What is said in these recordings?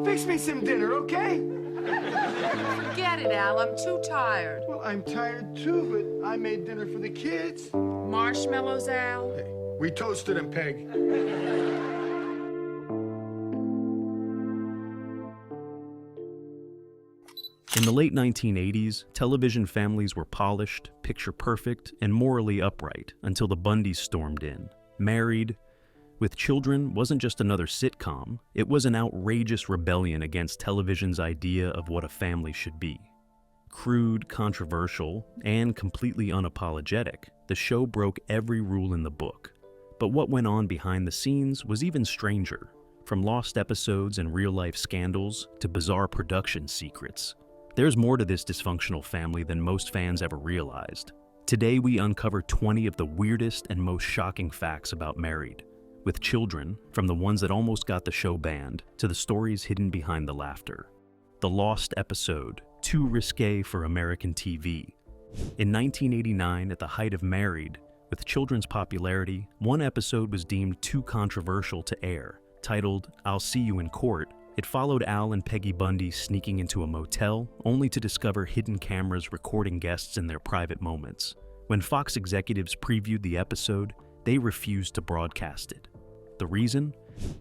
Fix me some dinner, okay? Forget it, Al. I'm too tired. Well, I'm tired too, but I made dinner for the kids. Marshmallows, Al? Hey, we toasted them, Peg. In the late 1980s, television families were polished, picture-perfect, and morally upright until the Bundys stormed in. Married with Children wasn't just another sitcom, it was an outrageous rebellion against television's idea of what a family should be. Crude, controversial, and completely unapologetic, the show broke every rule in the book. But what went on behind the scenes was even stranger, from lost episodes and real-life scandals to bizarre production secrets. There's more to this dysfunctional family than most fans ever realized. Today we uncover 20 of the weirdest and most shocking facts about Married with Children, from the ones that almost got the show banned to the stories hidden behind the laughter. The lost episode, too risque for American TV. In 1989, at the height of Married, with Children's popularity, one episode was deemed too controversial to air. Titled, "I'll See You in Court," it followed Al and Peggy Bundy sneaking into a motel, only to discover hidden cameras recording guests in their private moments. When Fox executives previewed the episode, they refused to broadcast it. The reason?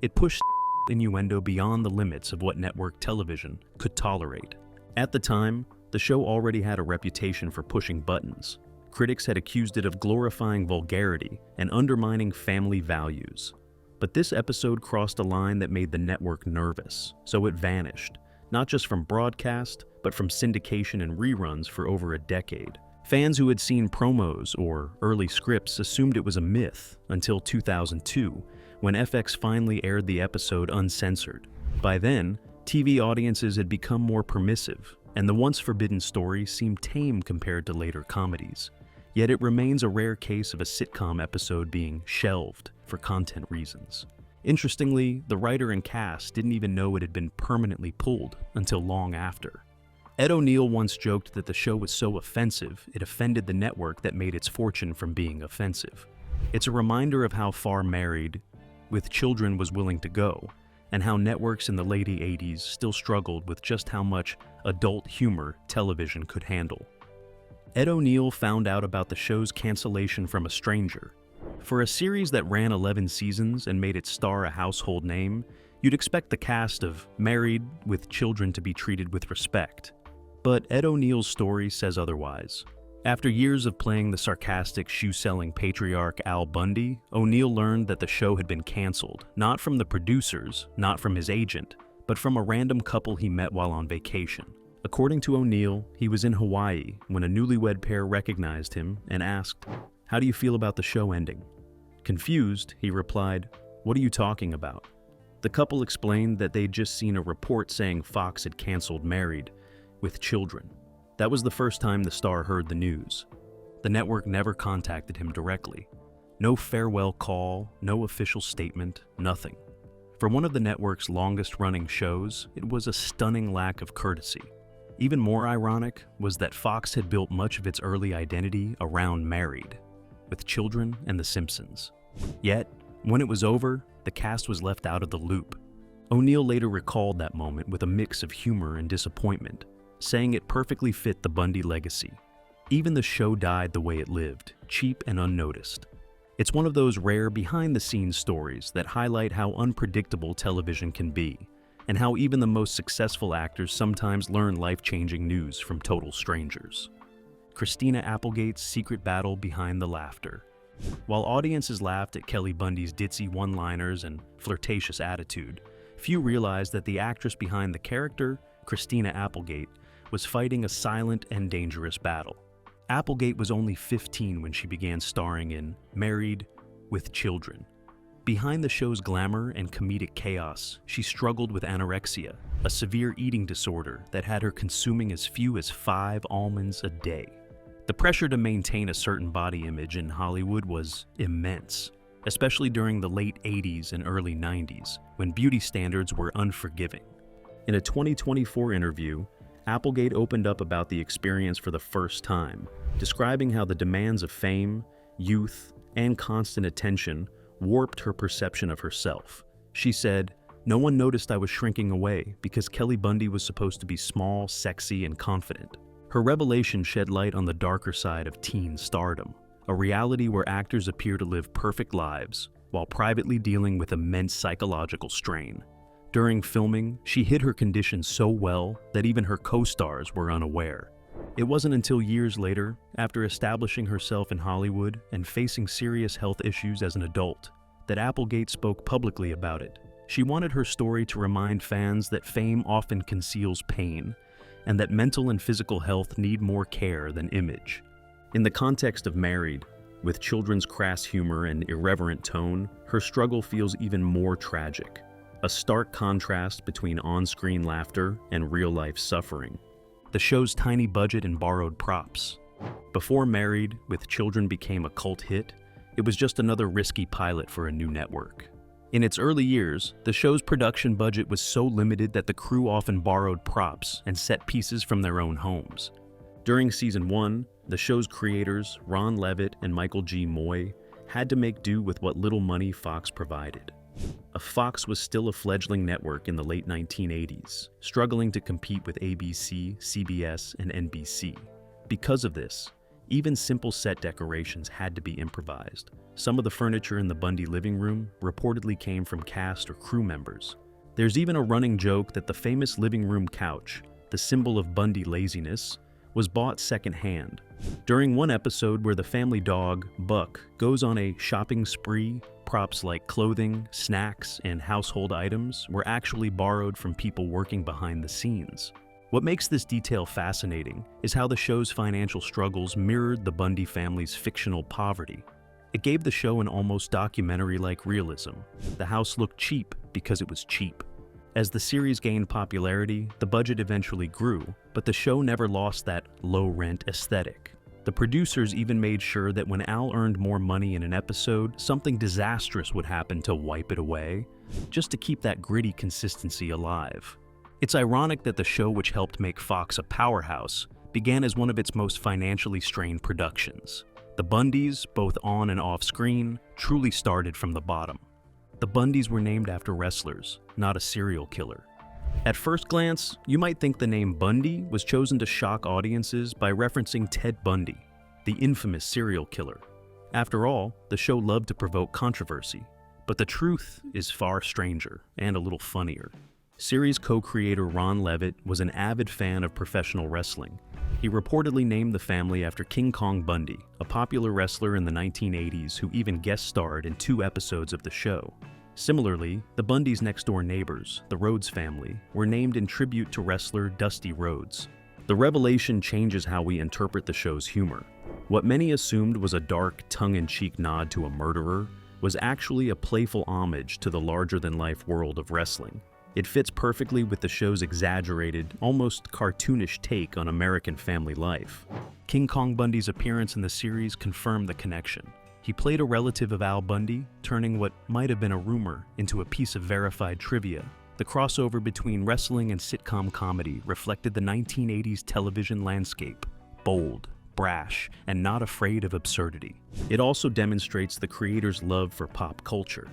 It pushed innuendo beyond the limits of what network television could tolerate. At the time, the show already had a reputation for pushing buttons. Critics had accused it of glorifying vulgarity and undermining family values. But this episode crossed a line that made the network nervous, so it vanished, not just from broadcast, but from syndication and reruns for over a decade. Fans who had seen promos or early scripts assumed it was a myth until 2002, when FX finally aired the episode uncensored. By then, TV audiences had become more permissive, and the once forbidden story seemed tame compared to later comedies. Yet it remains a rare case of a sitcom episode being shelved for content reasons. Interestingly, the writer and cast didn't even know it had been permanently pulled until long after. Ed O'Neill once joked that the show was so offensive, it offended the network that made its fortune from being offensive. It's a reminder of how far Married with Children was willing to go, and how networks in the late 80s still struggled with just how much adult humor television could handle. Ed O'Neill found out about the show's cancellation from a stranger. For a series that ran 11 seasons and made its star a household name, you'd expect the cast of Married with Children to be treated with respect. But Ed O'Neill's story says otherwise. After years of playing the sarcastic, shoe-selling patriarch Al Bundy, O'Neill learned that the show had been canceled, not from the producers, not from his agent, but from a random couple he met while on vacation. According to O'Neill, he was in Hawaii when a newlywed pair recognized him and asked, "How do you feel about the show ending?" Confused, he replied, "What are you talking about?" The couple explained that they'd just seen a report saying Fox had canceled Married with Children. That was the first time the star heard the news. The network never contacted him directly. No farewell call, no official statement, nothing. For one of the network's longest-running shows, it was a stunning lack of courtesy. Even more ironic was that Fox had built much of its early identity around Married with Children and The Simpsons. Yet, when it was over, the cast was left out of the loop. O'Neill later recalled that moment with a mix of humor and disappointment, saying it perfectly fit the Bundy legacy. Even the show died the way it lived, cheap and unnoticed. It's one of those rare behind-the-scenes stories that highlight how unpredictable television can be, and how even the most successful actors sometimes learn life-changing news from total strangers. Christina Applegate's secret battle behind the laughter. While audiences laughed at Kelly Bundy's ditzy one-liners and flirtatious attitude, few realized that the actress behind the character, Christina Applegate, was fighting a silent and dangerous battle. Applegate was only 15 when she began starring in Married with Children. Behind the show's glamour and comedic chaos, she struggled with anorexia, a severe eating disorder that had her consuming as few as 5 almonds a day. The pressure to maintain a certain body image in Hollywood was immense, especially during the late 80s and early 90s, when beauty standards were unforgiving. In a 2024 interview, Applegate opened up about the experience for the first time, describing how the demands of fame, youth, and constant attention warped her perception of herself. She said, No one noticed I was shrinking away because Kelly Bundy was supposed to be small, sexy, and confident. Her revelation shed light on the darker side of teen stardom, a reality where actors appear to live perfect lives while privately dealing with immense psychological strain. During filming, she hid her condition so well that even her co-stars were unaware. It wasn't until years later, after establishing herself in Hollywood and facing serious health issues as an adult, that Applegate spoke publicly about it. She wanted her story to remind fans that fame often conceals pain, and that mental and physical health need more care than image. In the context of Married, with children's crass humor and irreverent tone, her struggle feels even more tragic, a stark contrast between on-screen laughter and real-life suffering. The show's tiny budget and borrowed props. Before Married, with Children became a cult hit, it was just another risky pilot for a new network. In its early years, the show's production budget was so limited that the crew often borrowed props and set pieces from their own homes. During season 1, the show's creators, Ron Levitt and Michael G. Moy, had to make do with what little money Fox provided. Fox was still a fledgling network in the late 1980s, struggling to compete with ABC, CBS, and NBC. Because of this, even simple set decorations had to be improvised. Some of the furniture in the Bundy living room reportedly came from cast or crew members. There's even a running joke that the famous living room couch, the symbol of Bundy laziness, was bought secondhand. During one episode where the family dog, Buck, goes on a shopping spree, props like clothing, snacks, and household items were actually borrowed from people working behind the scenes. What makes this detail fascinating is how the show's financial struggles mirrored the Bundy family's fictional poverty. It gave the show an almost documentary-like realism. The house looked cheap because it was cheap. As the series gained popularity, the budget eventually grew, but the show never lost that low-rent aesthetic. The producers even made sure that when Al earned more money in an episode, something disastrous would happen to wipe it away, just to keep that gritty consistency alive. It's ironic that the show, which helped make Fox a powerhouse, began as one of its most financially strained productions. The Bundys, both on and off screen, truly started from the bottom. The Bundys were named after wrestlers, not a serial killer. At first glance, you might think the name Bundy was chosen to shock audiences by referencing Ted Bundy, the infamous serial killer. After all, the show loved to provoke controversy, but the truth is far stranger and a little funnier. Series co-creator Ron Levitt was an avid fan of professional wrestling. He reportedly named the family after King Kong Bundy, a popular wrestler in the 1980s who even guest starred in 2 episodes of the show. Similarly, the Bundys' next-door neighbors, the Rhodes family, were named in tribute to wrestler Dusty Rhodes. The revelation changes how we interpret the show's humor. What many assumed was a dark, tongue-in-cheek nod to a murderer was actually a playful homage to the larger-than-life world of wrestling. It fits perfectly with the show's exaggerated, almost cartoonish take on American family life. King Kong Bundy's appearance in the series confirmed the connection. He played a relative of Al Bundy, turning what might have been a rumor into a piece of verified trivia. The crossover between wrestling and sitcom comedy reflected the 1980s television landscape, bold, brash, and not afraid of absurdity. It also demonstrates the creator's love for pop culture.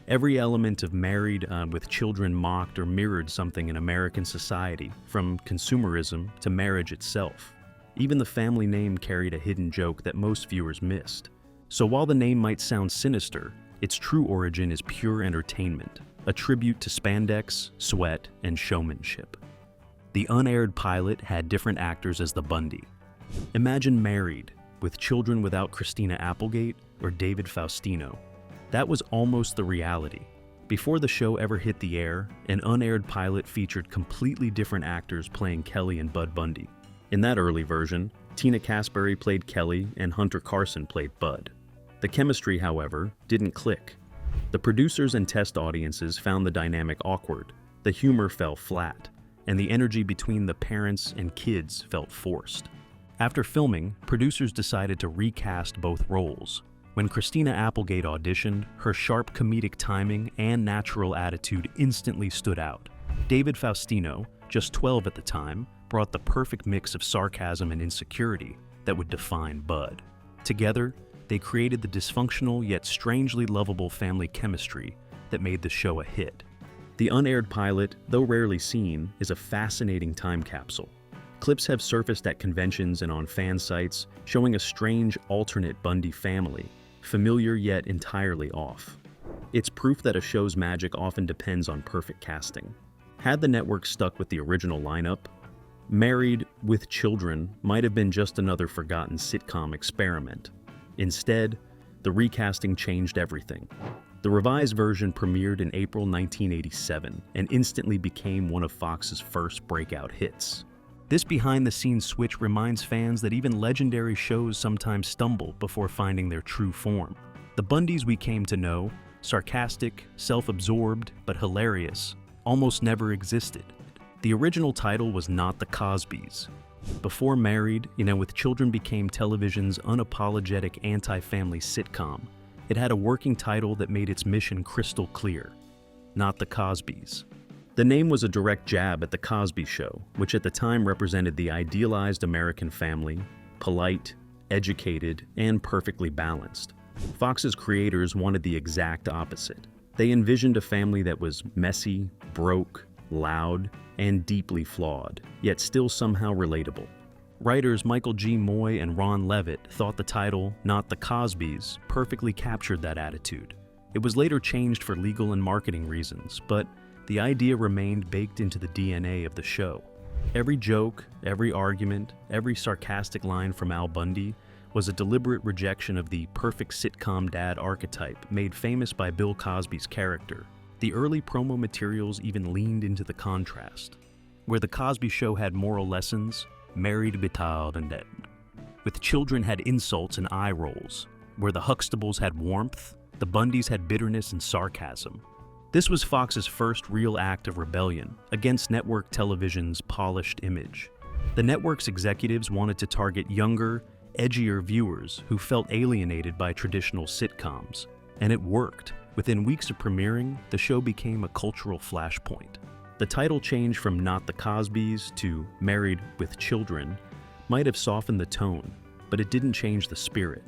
Every element of Married, with Children mocked or mirrored something in American society, from consumerism to marriage itself. Even the family name carried a hidden joke that most viewers missed. So while the name might sound sinister, its true origin is pure entertainment, a tribute to spandex, sweat, and showmanship. The unaired pilot had different actors as the Bundy. Imagine Married, with Children without Christina Applegate or David Faustino. That was almost the reality. Before the show ever hit the air, an unaired pilot featured completely different actors playing Kelly and Bud Bundy. In that early version, Tina Casbury played Kelly and Hunter Carson played Bud. The chemistry, however, didn't click. The producers and test audiences found the dynamic awkward, the humor fell flat, and the energy between the parents and kids felt forced. After filming, producers decided to recast both roles. When Christina Applegate auditioned, her sharp comedic timing and natural attitude instantly stood out. David Faustino, just 12 at the time, brought the perfect mix of sarcasm and insecurity that would define Bud. Together, they created the dysfunctional yet strangely lovable family chemistry that made the show a hit. The unaired pilot, though rarely seen, is a fascinating time capsule. Clips have surfaced at conventions and on fan sites, showing a strange alternate Bundy family, familiar yet entirely off. It's proof that a show's magic often depends on perfect casting. Had the network stuck with the original lineup, Married with Children might have been just another forgotten sitcom experiment. Instead, the recasting changed everything. The revised version premiered in April 1987 and instantly became one of Fox's first breakout hits. This behind-the-scenes switch reminds fans that even legendary shows sometimes stumble before finding their true form. The Bundys we came to know, sarcastic, self-absorbed, but hilarious, almost never existed. The original title was Not the Cosbys. Before Married, with Children became television's unapologetic anti-family sitcom, it had a working title that made its mission crystal clear: Not the Cosbys. The name was a direct jab at The Cosby Show, which at the time represented the idealized American family, polite, educated, and perfectly balanced. Fox's creators wanted the exact opposite. They envisioned a family that was messy, broke, loud, and deeply flawed, yet still somehow relatable. Writers Michael G. Moy and Ron Levitt thought the title, Not the Cosbys, perfectly captured that attitude. It was later changed for legal and marketing reasons, but the idea remained baked into the DNA of the show. Every joke, every argument, every sarcastic line from Al Bundy was a deliberate rejection of the perfect sitcom dad archetype made famous by Bill Cosby's character. The early promo materials even leaned into the contrast. Where The Cosby Show had moral lessons, Married with Children. With Children had insults and eye rolls. Where the Huxtables had warmth, the Bundys had bitterness and sarcasm. This was Fox's first real act of rebellion against network television's polished image. The network's executives wanted to target younger, edgier viewers who felt alienated by traditional sitcoms. And it worked. Within weeks of premiering, the show became a cultural flashpoint. The title change from Not the Cosbys to Married with Children might have softened the tone, but it didn't change the spirit.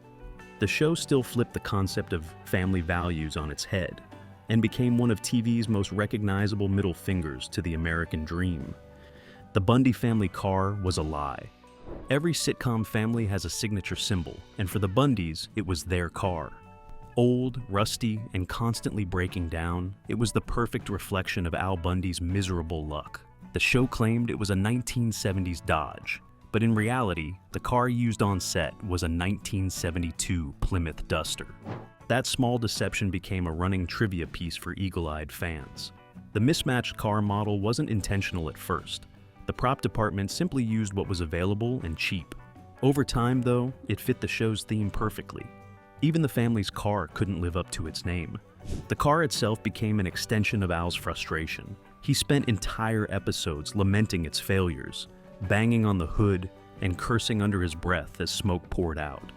The show still flipped the concept of family values on its head and became one of TV's most recognizable middle fingers to the American dream. The Bundy family car was a lie. Every sitcom family has a signature symbol, and for the Bundys, it was their car. Old, rusty, and constantly breaking down, it was the perfect reflection of Al Bundy's miserable luck. The show claimed it was a 1970s Dodge, but in reality, the car used on set was a 1972 Plymouth Duster. That small deception became a running trivia piece for eagle-eyed fans. The mismatched car model wasn't intentional at first. The prop department simply used what was available and cheap. Over time, though, it fit the show's theme perfectly. Even the family's car couldn't live up to its name. The car itself became an extension of Al's frustration. He spent entire episodes lamenting its failures, banging on the hood, and cursing under his breath as smoke poured out.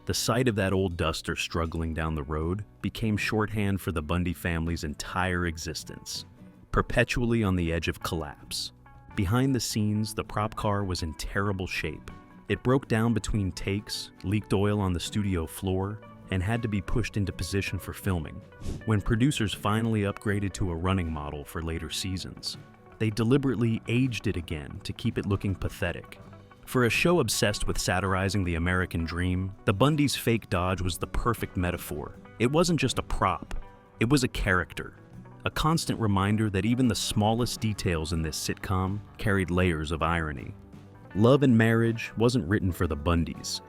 The sight of that old duster struggling down the road became shorthand for the Bundy family's entire existence, perpetually on the edge of collapse. Behind the scenes, the prop car was in terrible shape. It broke down between takes, leaked oil on the studio floor, and had to be pushed into position for filming. When producers finally upgraded to a running model for later seasons, they deliberately aged it again to keep it looking pathetic. For a show obsessed with satirizing the American dream, the Bundys' fake Dodge was the perfect metaphor. It wasn't just a prop, it was a character. A constant reminder that even the smallest details in this sitcom carried layers of irony. Love and Marriage wasn't written for the Bundys.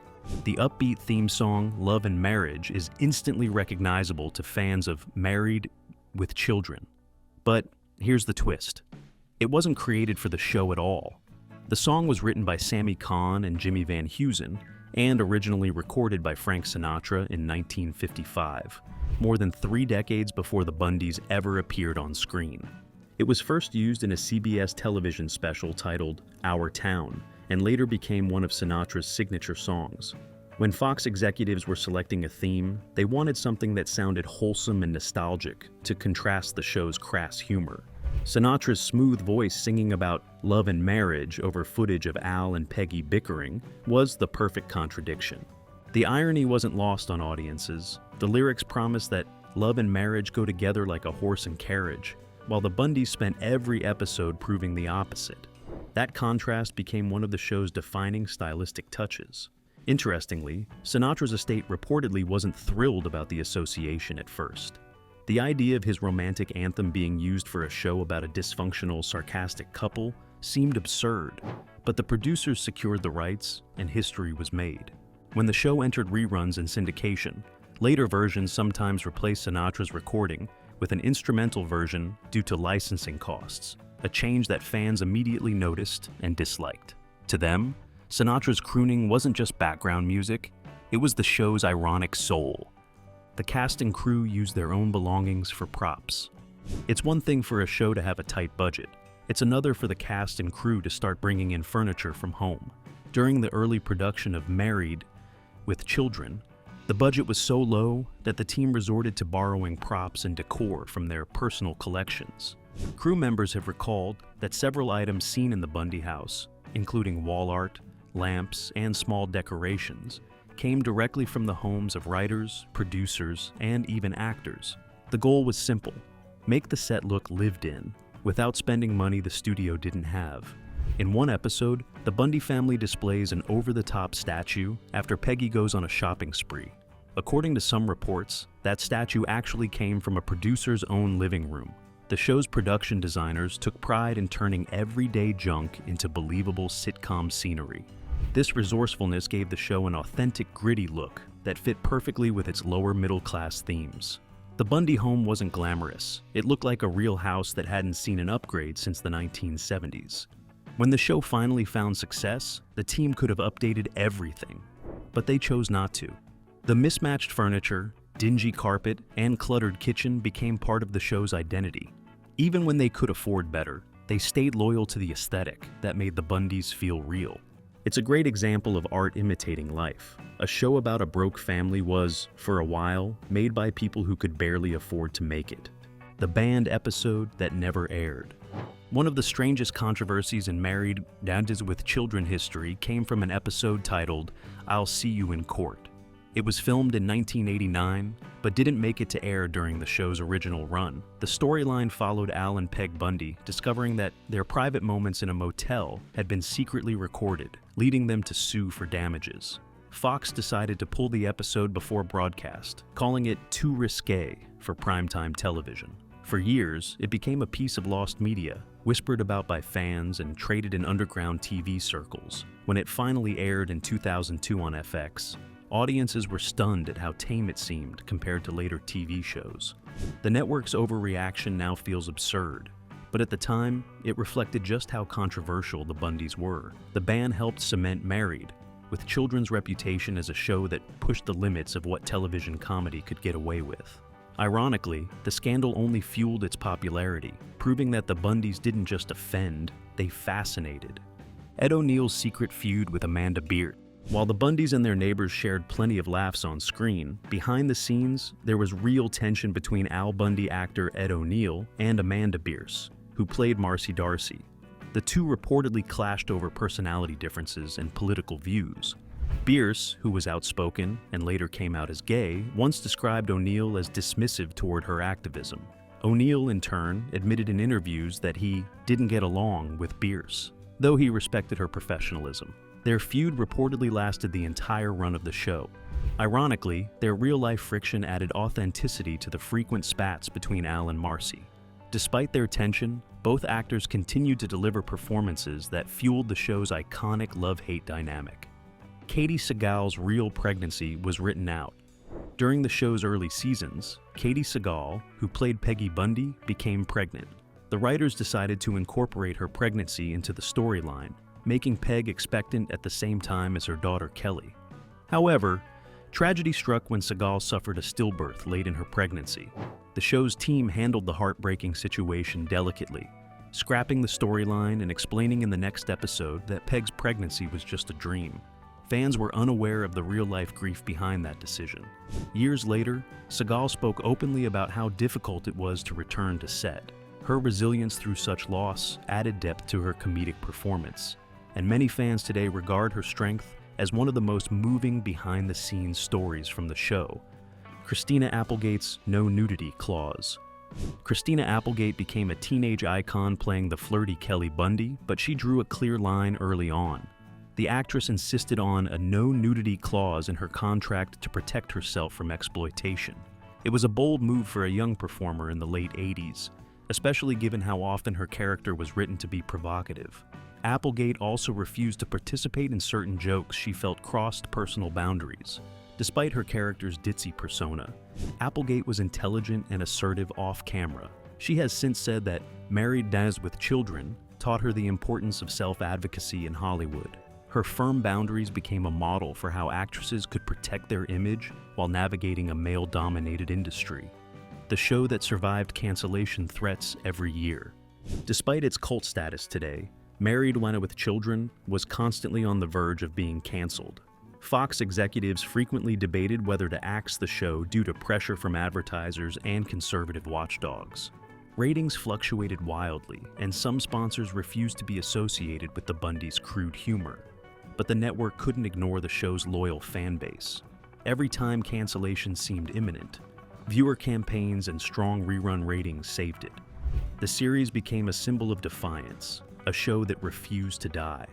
The upbeat theme song, Love and Marriage, is instantly recognizable to fans of Married with Children. But here's the twist. It wasn't created for the show at all. The song was written by Sammy Cahn and Jimmy Van Heusen, and originally recorded by Frank Sinatra in 1955, more than 3 decades before the Bundys ever appeared on screen. It was first used in a CBS television special titled Our Town, and later became one of Sinatra's signature songs. When Fox executives were selecting a theme, they wanted something that sounded wholesome and nostalgic to contrast the show's crass humor. Sinatra's smooth voice singing about love and marriage over footage of Al and Peggy bickering was the perfect contradiction. The irony wasn't lost on audiences. The lyrics promised that love and marriage go together like a horse and carriage, while the Bundys spent every episode proving the opposite. That contrast became one of the show's defining stylistic touches. Interestingly, Sinatra's estate reportedly wasn't thrilled about the association at first. The idea of his romantic anthem being used for a show about a dysfunctional, sarcastic couple seemed absurd, but the producers secured the rights, and history was made. When the show entered reruns and syndication, later versions sometimes replaced Sinatra's recording with an instrumental version due to licensing costs, a change that fans immediately noticed and disliked. To them, Sinatra's crooning wasn't just background music, it was the show's ironic soul. The cast and crew used their own belongings for props. It's one thing for a show to have a tight budget. It's another for the cast and crew to start bringing in furniture from home. During the early production of Married with Children, the budget was so low that the team resorted to borrowing props and decor from their personal collections. Crew members have recalled that several items seen in the Bundy house, including wall art, lamps, and small decorations, came directly from the homes of writers, producers, and even actors. The goal was simple: make the set look lived in, without spending money the studio didn't have. In one episode, the Bundy family displays an over-the-top statue after Peggy goes on a shopping spree. According to some reports, that statue actually came from a producer's own living room. The show's production designers took pride in turning everyday junk into believable sitcom scenery. This resourcefulness gave the show an authentic, gritty look that fit perfectly with its lower middle-class themes. The Bundy home wasn't glamorous. It looked like a real house that hadn't seen an upgrade since the 1970s. When the show finally found success, the team could have updated everything, but they chose not to. The mismatched furniture, dingy carpet, and cluttered kitchen became part of the show's identity. Even when they could afford better, they stayed loyal to the aesthetic that made the Bundys feel real. It's a great example of art imitating life. A show about a broke family was, for a while, made by people who could barely afford to make it. The banned episode that never aired. One of the strangest controversies in Married with Children history came from an episode titled "I'll See You in Court." It was filmed in 1989, but didn't make it to air during the show's original run. The storyline followed Al and Peg Bundy discovering that their private moments in a motel had been secretly recorded, leading them to sue for damages. Fox decided to pull the episode before broadcast, calling it too risque for primetime television. For years, it became a piece of lost media, whispered about by fans and traded in underground TV circles. When it finally aired in 2002 on FX, audiences were stunned at how tame it seemed compared to later TV shows. The network's overreaction now feels absurd, but at the time, it reflected just how controversial the Bundys were. The ban helped cement Married, with Children's reputation as a show that pushed the limits of what television comedy could get away with. Ironically, the scandal only fueled its popularity, proving that the Bundys didn't just offend, they fascinated. Ed O'Neill's secret feud with Amanda Bearse. While the Bundys and their neighbors shared plenty of laughs on screen, behind the scenes, there was real tension between Al Bundy actor Ed O'Neill and Amanda Bearse, who played Marcy Darcy. The two reportedly clashed over personality differences and political views. Bearse, who was outspoken and later came out as gay, once described O'Neill as dismissive toward her activism. O'Neill, in turn, admitted in interviews that he didn't get along with Bearse, though he respected her professionalism. Their feud reportedly lasted the entire run of the show. Ironically, their real-life friction added authenticity to the frequent spats between Al and Marcy. Despite their tension, both actors continued to deliver performances that fueled the show's iconic love-hate dynamic. Katey Sagal's real pregnancy was written out. During the show's early seasons, Katey Sagal, who played Peggy Bundy, became pregnant. The writers decided to incorporate her pregnancy into the storyline, making Peg expectant at the same time as her daughter Kelly. However, tragedy struck when Sagal suffered a stillbirth late in her pregnancy. The show's team handled the heartbreaking situation delicately, scrapping the storyline and explaining in the next episode that Peg's pregnancy was just a dream. Fans were unaware of the real-life grief behind that decision. Years later, Sagal spoke openly about how difficult it was to return to set. Her resilience through such loss added depth to her comedic performance, and many fans today regard her strength as one of the most moving behind-the-scenes stories from the show. Christina Applegate's no nudity clause, Christina Applegate became a teenage icon playing the flirty Kelly Bundy, but she drew a clear line early on. The actress insisted on a no-nudity clause in her contract to protect herself from exploitation. It was a bold move for a young performer in the late 80s, especially given how often her character was written to be provocative. Applegate also refused to participate in certain jokes she felt crossed personal boundaries. Despite her character's ditzy persona, Applegate was intelligent and assertive off-camera. She has since said that married dads with children taught her the importance of self-advocacy in Hollywood. Her firm boundaries became a model for how actresses could protect their image while navigating a male-dominated industry. The show that survived cancellation threats every year. Despite its cult status today, Married with Children was constantly on the verge of being canceled. Fox executives frequently debated whether to axe the show due to pressure from advertisers and conservative watchdogs. Ratings fluctuated wildly, and some sponsors refused to be associated with the Bundys' crude humor. But the network couldn't ignore the show's loyal fan base. Every time cancellation seemed imminent, viewer campaigns and strong rerun ratings saved it. The series became a symbol of defiance, a show that refused to die.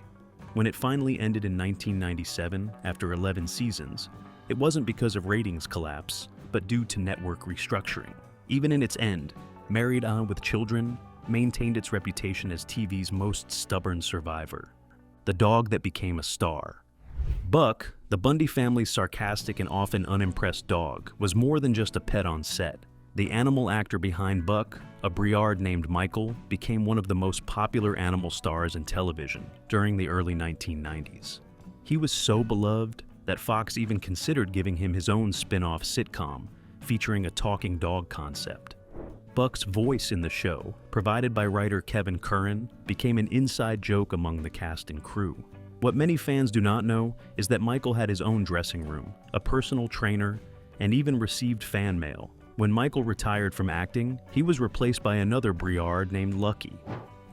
When it finally ended in 1997, after 11 seasons, it wasn't because of ratings collapse, but due to network restructuring. Even in its end, Married with Children maintained its reputation as TV's most stubborn survivor, the dog that became a star. Buck, the Bundy family's sarcastic and often unimpressed dog, was more than just a pet on set. The animal actor behind Buck, a Briard named Michael, became one of the most popular animal stars in television during the early 1990s. He was so beloved that Fox even considered giving him his own spin-off sitcom featuring a talking dog concept. Buck's voice in the show, provided by writer Kevin Curran, became an inside joke among the cast and crew. What many fans do not know is that Michael had his own dressing room, a personal trainer, and even received fan mail. When Michael retired from acting, he was replaced by another Briard named Lucky,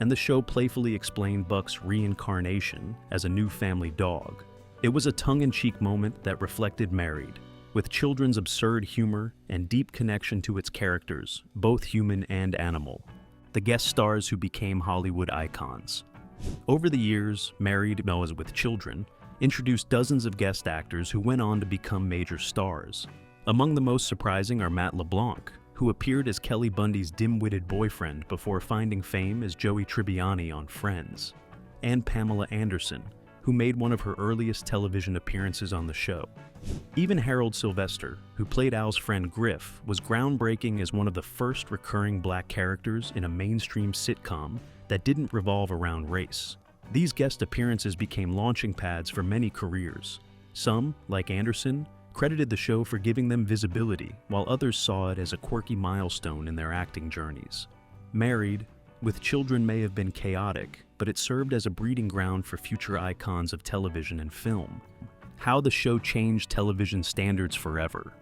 and the show playfully explained Buck's reincarnation as a new family dog. It was a tongue-in-cheek moment that reflected Married, with Children's absurd humor and deep connection to its characters, both human and animal, the guest stars who became Hollywood icons. Over the years, Married with Children introduced dozens of guest actors who went on to become major stars. Among the most surprising are Matt LeBlanc, who appeared as Kelly Bundy's dim-witted boyfriend before finding fame as Joey Tribbiani on Friends, and Pamela Anderson, who made one of her earliest television appearances on the show. Even Harold Sylvester, who played Al's friend Griff, was groundbreaking as one of the first recurring black characters in a mainstream sitcom that didn't revolve around race. These guest appearances became launching pads for many careers. Some, like Anderson, credited the show for giving them visibility, while others saw it as a quirky milestone in their acting journeys. Married with Children may have been chaotic, but it served as a breeding ground for future icons of television and film. How the show changed television standards forever.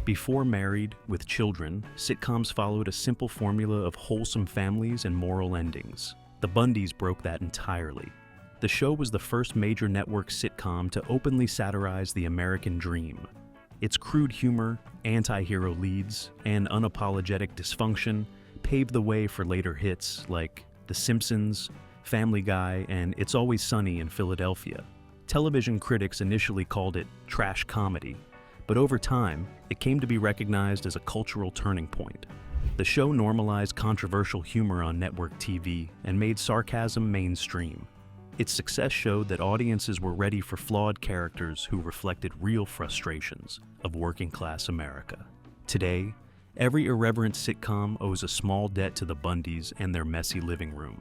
Before Married with Children, sitcoms followed a simple formula of wholesome families and moral endings. The Bundys broke that entirely. The show was the first major network sitcom to openly satirize the American dream. Its crude humor, anti-hero leads, and unapologetic dysfunction paved the way for later hits like The Simpsons, Family Guy, and It's Always Sunny in Philadelphia. Television critics initially called it trash comedy, but over time, it came to be recognized as a cultural turning point. The show normalized controversial humor on network TV and made sarcasm mainstream. Its success showed that audiences were ready for flawed characters who reflected real frustrations of working-class America. Today, every irreverent sitcom owes a small debt to the Bundys and their messy living room.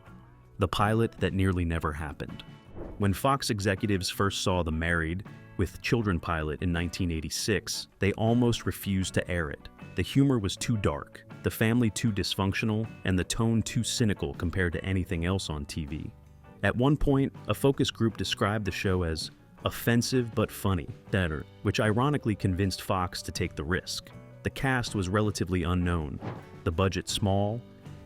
The pilot that nearly never happened. When Fox executives first saw the Married with Children pilot in 1986, they almost refused to air it. The humor was too dark, the family too dysfunctional, and the tone too cynical compared to anything else on TV. At one point, a focus group described the show as offensive but funny, which ironically convinced Fox to take the risk. The cast was relatively unknown, the budget small,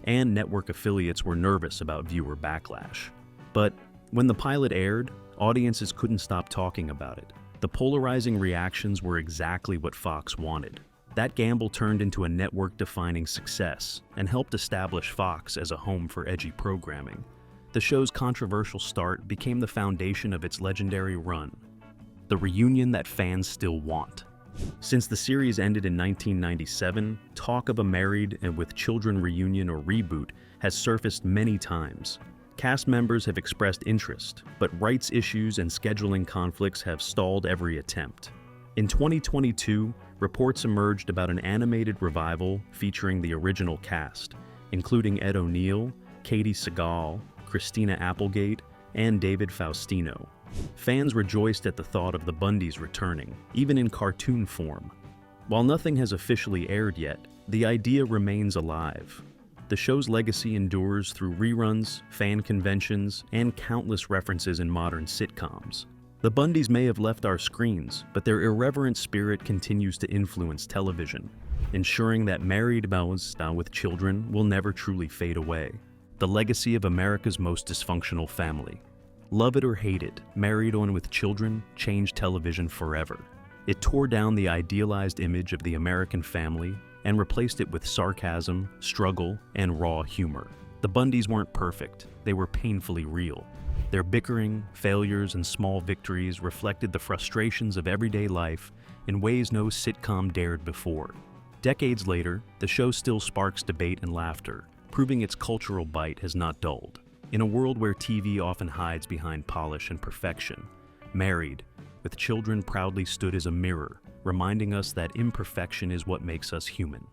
and network affiliates were nervous about viewer backlash. But when the pilot aired, audiences couldn't stop talking about it. The polarizing reactions were exactly what Fox wanted. That gamble turned into a network-defining success and helped establish Fox as a home for edgy programming. The show's controversial start became the foundation of its legendary run, the reunion that fans still want. Since the series ended in 1997, talk of a married and with children reunion or reboot has surfaced many times. Cast members have expressed interest, but rights issues and scheduling conflicts have stalled every attempt. In 2022, reports emerged about an animated revival featuring the original cast, including Ed O'Neill, Katey Sagal, Christina Applegate, and David Faustino. Fans rejoiced at the thought of the Bundys returning, even in cartoon form. While nothing has officially aired yet, the idea remains alive. The show's legacy endures through reruns, fan conventions, and countless references in modern sitcoms. The Bundys may have left our screens, but their irreverent spirit continues to influence television, ensuring that married mothers with children will never truly fade away. The legacy of America's most dysfunctional family. Love it or hate it, Married on with Children changed television forever. It tore down the idealized image of the American family and replaced it with sarcasm, struggle, and raw humor. The Bundys weren't perfect, they were painfully real. Their bickering, failures, and small victories reflected the frustrations of everyday life in ways no sitcom dared before. Decades later, the show still sparks debate and laughter, proving its cultural bite has not dulled. In a world where TV often hides behind polish and perfection, Married with Children proudly stood as a mirror, reminding us that imperfection is what makes us human.